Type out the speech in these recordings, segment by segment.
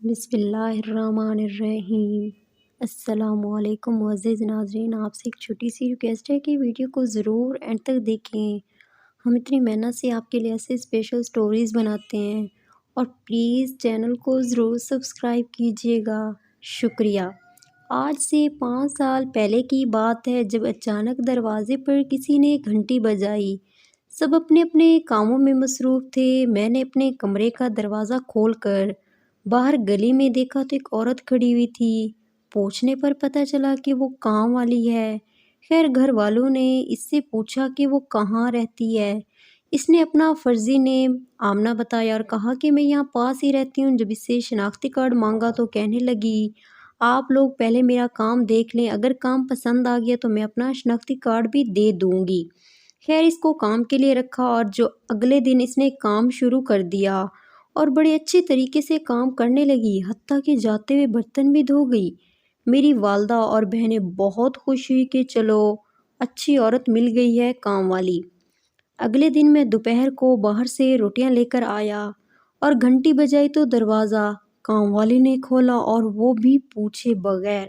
بسم اللہ الرحمن الرحیم۔ السلام علیکم معزز ناظرین، آپ سے ایک چھوٹی سی ریکویسٹ ہے کہ ویڈیو کو ضرور اینڈ تک دیکھیں۔ ہم اتنی محنت سے آپ کے لیے ایسے اسپیشل سٹوریز بناتے ہیں اور پلیز چینل کو ضرور سبسکرائب کیجیے گا، شکریہ۔ آج سے 5 سال پہلے کی بات ہے جب اچانک دروازے پر کسی نے گھنٹی بجائی۔ سب اپنے اپنے کاموں میں مصروف تھے۔ میں نے اپنے کمرے کا دروازہ کھول کر باہر گلی میں دیکھا تو ایک عورت کھڑی ہوئی تھی۔ پوچھنے پر پتہ چلا کہ وہ کام والی ہے۔ خیر گھر والوں نے اس سے پوچھا کہ وہ کہاں رہتی ہے۔ اس نے اپنا فرضی نیم آمنہ بتایا اور کہا کہ میں یہاں پاس ہی رہتی ہوں۔ جب اس سے شناختی کارڈ مانگا تو کہنے لگی آپ لوگ پہلے میرا کام دیکھ لیں، اگر کام پسند آ گیا تو میں اپنا شناختی کارڈ بھی دے دوں گی۔ خیر اس کو کام کے لیے رکھا اور جو اگلے دن اس نے کام شروع کر دیا اور بڑے اچھے طریقے سے کام کرنے لگی، حتیٰ کہ جاتے ہوئے برتن بھی دھو گئی۔ میری والدہ اور بہنیں بہت خوش ہوئی کہ چلو اچھی عورت مل گئی ہے کام والی۔ اگلے دن میں دوپہر کو باہر سے روٹیاں لے کر آیا اور گھنٹی بجائی تو دروازہ کام والی نے کھولا اور وہ بھی پوچھے بغیر۔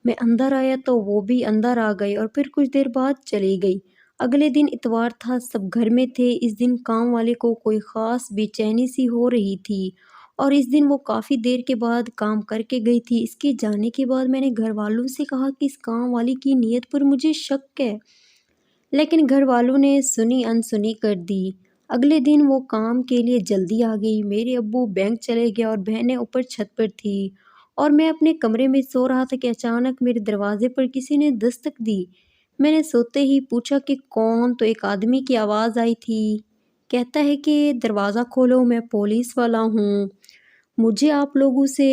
میں اندر آیا تو وہ بھی اندر آ گئی اور پھر کچھ دیر بعد چلی گئی۔ اگلے دن اتوار تھا، سب گھر میں تھے۔ اس دن کام والے کو کوئی خاص بے چینی سی ہو رہی تھی اور اس دن وہ کافی دیر کے بعد کام کر کے گئی تھی۔ اس کے جانے کے بعد میں نے گھر والوں سے کہا کہ اس کام والی کی نیت پر مجھے شک ہے، لیکن گھر والوں نے سنی انسنی کر دی۔ اگلے دن وہ کام کے لیے جلدی آ گئی۔ میرے ابو بینک چلے گئے اور بہنیں اوپر چھت پر تھی اور میں اپنے کمرے میں سو رہا تھا کہ اچانک میرے دروازے پر کسی نے دستک دی۔ میں نے سوتے ہی پوچھا کہ کون؟ تو ایک آدمی کی آواز آئی تھی، کہتا ہے کہ دروازہ کھولو، میں پولیس والا ہوں، مجھے آپ لوگوں سے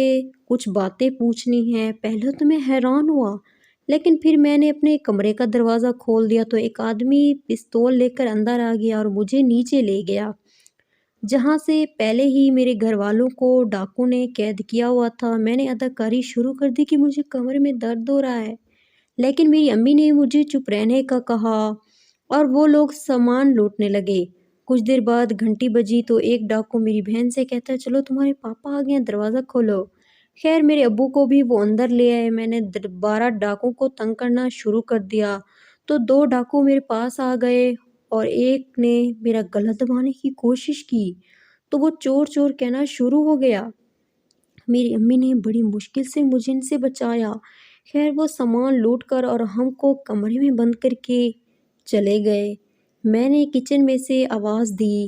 کچھ باتیں پوچھنی ہیں۔ پہلے تو میں حیران ہوا، لیکن پھر میں نے اپنے کمرے کا دروازہ کھول دیا تو ایک آدمی پستول لے کر اندر آ گیا اور مجھے نیچے لے گیا، جہاں سے پہلے ہی میرے گھر والوں کو ڈاکو نے قید کیا ہوا تھا۔ میں نے اداکاری شروع کر دی کہ مجھے کمر میں درد ہو رہا ہے، لیکن میری امی نے مجھے چپ رہنے کا کہا اور وہ لوگ سامان لوٹنے لگے۔ کچھ دیر بعد گھنٹی بجی تو ایک ڈاکو میری بہن سے کہتا ہے چلو تمہارے پاپا آ گئے ہیں، دروازہ کھولو۔ خیر میرے ابو کو بھی وہ اندر لے آئے۔ میں نے 12 ڈاکو کو تنگ کرنا شروع کر دیا تو 2 ڈاکو میرے پاس آ گئے اور ایک نے میرا گلا دبانے کی کوشش کی تو وہ چور چور کہنا شروع ہو گیا۔ میری امی نے بڑی مشکل سے مجھے ان سے بچایا۔ خیر وہ سامان لوٹ کر اور ہم کو کمرے میں بند کر کے چلے گئے۔ میں نے کچن میں سے آواز دی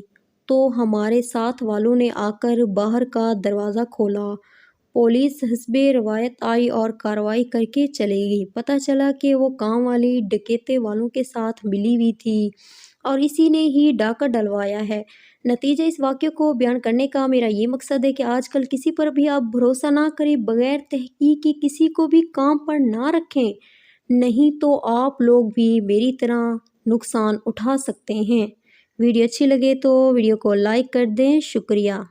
تو ہمارے ساتھ والوں نے آ کر باہر کا دروازہ کھولا۔ پولیس حسب روایت آئی اور کارروائی کر کے چلے گئی۔ پتہ چلا کہ وہ کام والی ڈکیتے والوں کے ساتھ ملی ہوئی تھی اور اسی نے ہی ڈاکہ ڈلوایا ہے۔ نتیجہ اس واقعے کو بیان کرنے کا میرا یہ مقصد ہے کہ آج کل کسی پر بھی آپ بھروسہ نہ کریں، بغیر تحقیق کی کسی کو بھی کام پر نہ رکھیں، نہیں تو آپ لوگ بھی میری طرح نقصان اٹھا سکتے ہیں۔ ویڈیو اچھی لگے تو ویڈیو کو لائک کر دیں، شکریہ۔